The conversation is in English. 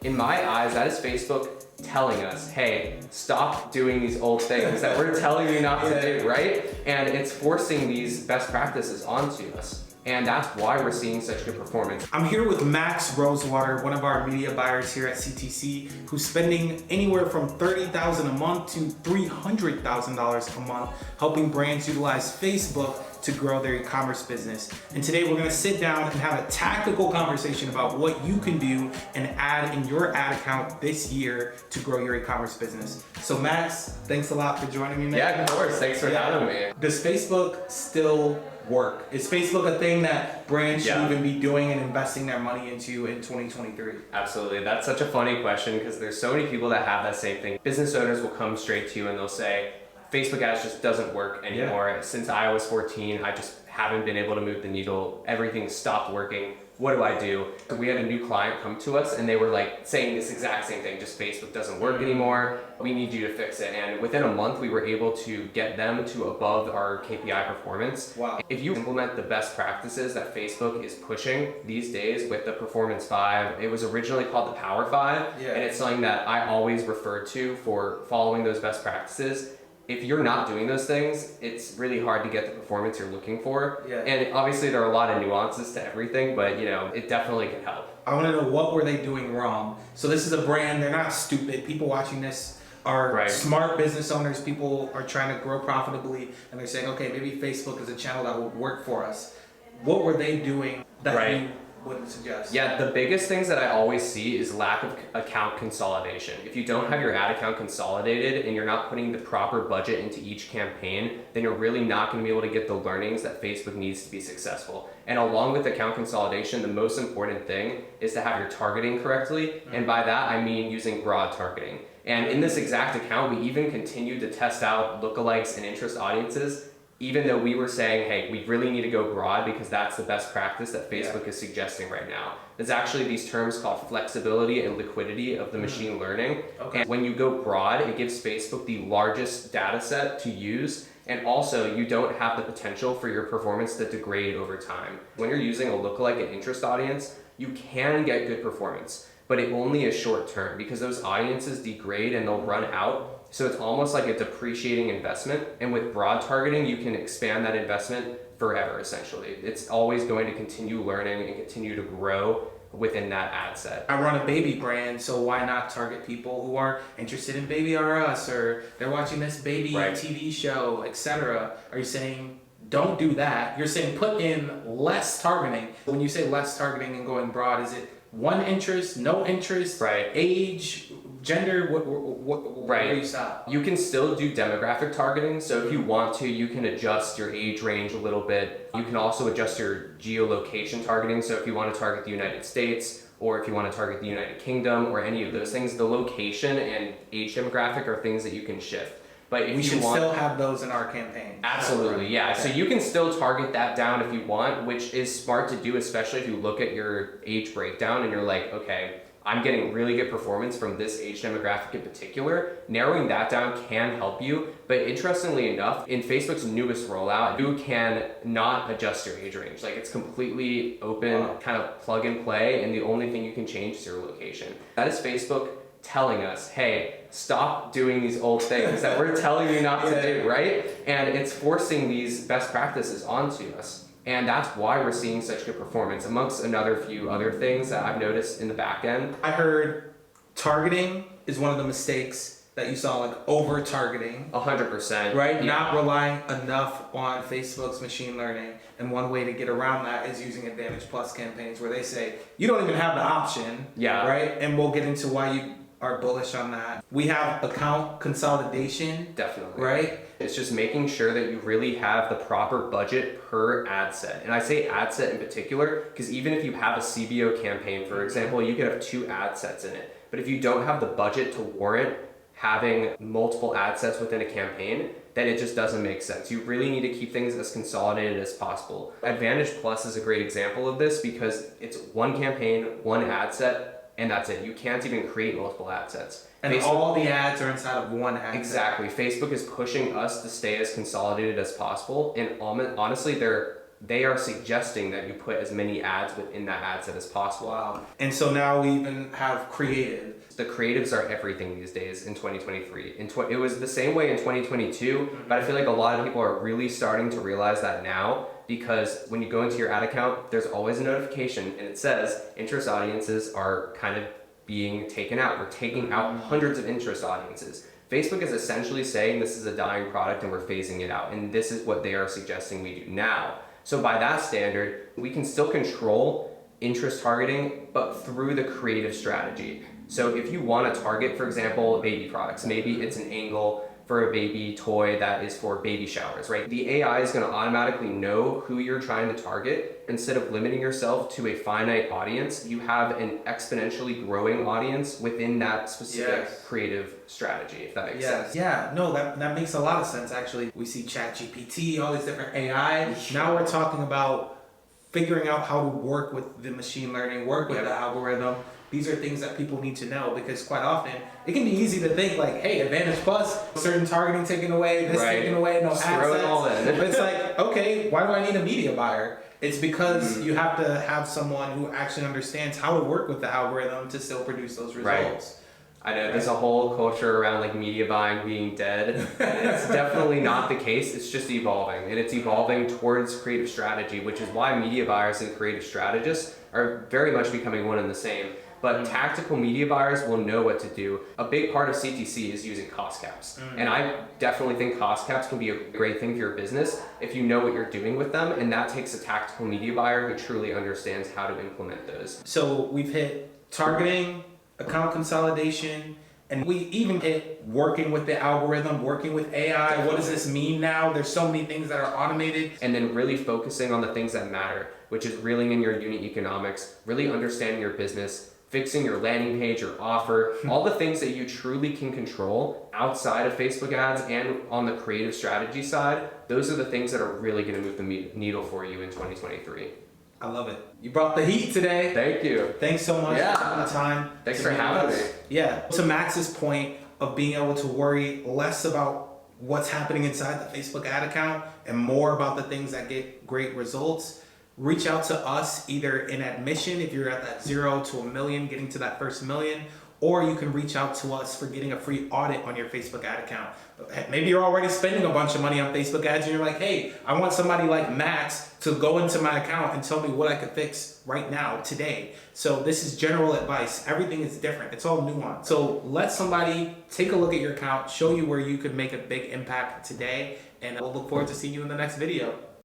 In my eyes, that is Facebook telling us, hey, stop doing these old things that we're telling you not to do, right? And it's forcing these best practices onto us. And that's why we're seeing such good performance. I'm here with Max Rosewater, one of our media buyers here at CTC, who's spending anywhere from $30,000 a month to $300,000 a month, helping brands utilize Facebook to grow their e-commerce business. And today we're gonna sit down and have a tactical conversation about what you can do and add in your ad account this year to grow your e-commerce business. So Max, thanks a lot for joining me, man. Yeah, of course, thanks for having me. Does Facebook still work? Is Facebook a thing that brands should even be doing and investing their money into in 2023? Absolutely. That's such a funny question because there's so many people that have that same thing. Business owners will come straight to you and they'll say, Facebook ads just doesn't work anymore. Since I was 14, I just haven't been able to move the needle. Everything stopped working. What do I do? We had a new client come to us and they were like saying this exact same thing, just Facebook doesn't work anymore. We need you to fix it. And within a month, we were able to get them to above our KPI performance. Wow. If you implement the best practices that Facebook is pushing these days with the Performance 5, it was originally called the Power 5. And it's something that I always refer to for following those best practices. If you're not doing those things, it's really hard to get the performance you're looking for. And obviously there are a lot of nuances to everything, but you know, it definitely can help. I want to know, what were they doing wrong? So this is a brand, they're not stupid. People watching this are smart business owners. People are trying to grow profitably and they're saying, okay, maybe Facebook is a channel that will work for us. What were they doing that you wouldn't suggest? Yeah, the biggest things that I always see is lack of account consolidation. If you don't have your ad account consolidated and you're not putting the proper budget into each campaign, then you're really not going to be able to get the learnings that Facebook needs to be successful. And along with account consolidation, the most important thing is to have your targeting correctly. And by that, I mean using broad targeting. And in this exact account, we even continued to test out lookalikes and interest audiences, even though we were saying, hey, we really need to go broad because that's the best practice that Facebook is suggesting right now. There's actually these terms called flexibility and liquidity of the machine learning. And when you go broad, it gives Facebook the largest data set to use. And also, you don't have the potential for your performance to degrade over time. When you're using a lookalike and interest audience, you can get good performance, but it only is short term because those audiences degrade and they'll run out. So it's almost like a depreciating investment. And with broad targeting, you can expand that investment forever, essentially. It's always going to continue learning and continue to grow within that ad set. I run a baby brand, so why not target people who are interested in Baby R Us, or they're watching this baby TV show, etc. Are you saying don't do that? You're saying put in less targeting. When you say less targeting and going broad, is it one interest, no interest, age, gender, where do you stop? You can still do demographic targeting. So if you want to, you can adjust your age range a little bit. You can also adjust your geolocation targeting. So if you want to target the United States, or if you want to target the United Kingdom, or any of those things, the location and age demographic are things that you can shift. But if we should still have those in our campaign. Absolutely, yeah. So you can still target that down if you want, which is smart to do, especially if you look at your age breakdown and you're like, okay, I'm getting really good performance from this age demographic in particular. Narrowing that down can help you, but interestingly enough, in Facebook's newest rollout, you can not adjust your age range. Like, it's completely open, kind of plug and play, and the only thing you can change is your location. That is Facebook telling us, hey, stop doing these old things that we're telling you not to do, right? And it's forcing these best practices onto us. And that's why we're seeing such good performance, amongst another few other things that I've noticed in the back end. I heard targeting is one of the mistakes that you saw, like over targeting. 100%. Right? Not relying enough on Facebook's machine learning. And one way to get around that is using Advantage Plus campaigns where they say, you don't even have the option. Right? And we'll get into why you are bullish on that. We have account consolidation. Definitely. Right? It's just making sure that you really have the proper budget per ad set. And I say ad set in particular because even if you have a CBO campaign, for example, you could have 2 ad sets in it. But if you don't have the budget to warrant having multiple ad sets within a campaign, then it just doesn't make sense. You really need to keep things as consolidated as possible. Advantage Plus is a great example of this because it's one campaign, one ad set, and that's it. You can't even create multiple ad sets. And all the ads are inside of one ad. Exactly. Facebook is pushing us to stay as consolidated as possible. And honestly, they're they are suggesting that you put as many ads within that ad set as possible. Wow. And so now we even have creative. The creatives are everything these days in 2023. It was the same way in 2022, but I feel like a lot of people are really starting to realize that now, because when you go into your ad account, there's always a notification and it says interest audiences are kind of being taken out. We're taking out hundreds of interest audiences. Facebook is essentially saying this is a dying product and we're phasing it out. And this is what they are suggesting we do now. So by that standard, we can still control interest targeting, but through the creative strategy. So if you want to target, for example, baby products, maybe it's an angle for a baby toy that is for baby showers, right? The AI is going to automatically know who you're trying to target. Instead of limiting yourself to a finite audience, you have an exponentially growing audience within that specific creative strategy, if that makes sense. Yeah, no, that makes a lot of sense, actually. We see ChatGPT, all these different AI. Now we're talking about figuring out how to work with the machine learning, work with the algorithm. These are things that people need to know, because quite often it can be easy to think like, hey, Advantage Plus, certain targeting taken away, this taken away, no ad sets. But it's like, okay, why do I need a media buyer? It's because you have to have someone who actually understands how to work with the algorithm to still produce those results. I know there's a whole culture around like media buying being dead. It's definitely not the case. It's just evolving, and it's evolving towards creative strategy, which is why media buyers and creative strategists are very much becoming one and the same. But tactical media buyers will know what to do. A big part of CTC is using cost caps. And I definitely think cost caps can be a great thing for your business if you know what you're doing with them. And that takes a tactical media buyer who truly understands how to implement those. So we've hit targeting, account consolidation, and we even hit working with the algorithm, working with AI. What does this mean now? There's so many things that are automated. And then really focusing on the things that matter, which is reeling in your unit economics, really understanding your business, fixing your landing page, your offer, all the things that you truly can control outside of Facebook ads and on the creative strategy side. Those are the things that are really going to move the needle for you in 2023. I love it. You brought the heat today. Thank you. Thanks so much for taking the time. Thanks for having me. Yeah. To Max's point of being able to worry less about what's happening inside the Facebook ad account and more about the things that get great results, reach out to us either in admission if you're at that 0 to 1 million, getting to that first million, or you can reach out to us for getting a free audit on your Facebook ad account. Maybe you're already spending a bunch of money on Facebook ads and you're like, hey, I want somebody like Max to go into my account and tell me what I could fix right now, today. So this is general advice. Everything is different. It's all nuanced. So let somebody take a look at your account, show you where you could make a big impact today, and we'll look forward to seeing you in the next video.